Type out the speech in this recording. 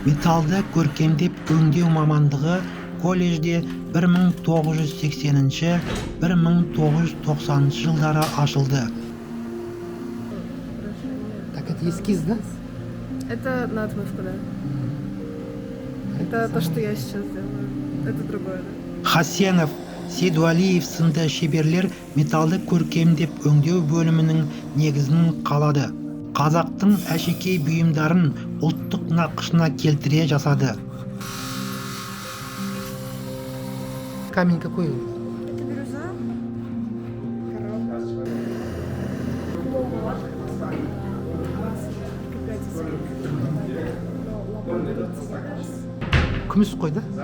Металды көркемдеп өңдеу мамандығы колледжде 1980-1990 жылдары ашылды. Так, это эскиз, да? Это на отмывку, да. Это то, что я сейчас делаю. Это другое, да. Хасенов, Сейдуалиев сынды шеберлер металды көркемдеп өңдеу бөлімінің негізін қалады. Қазақтың әшекей бұйымдарын ұлттық нақышына келтіре жасады. Камень какой? Это бирюза. Күміс қой, да? Я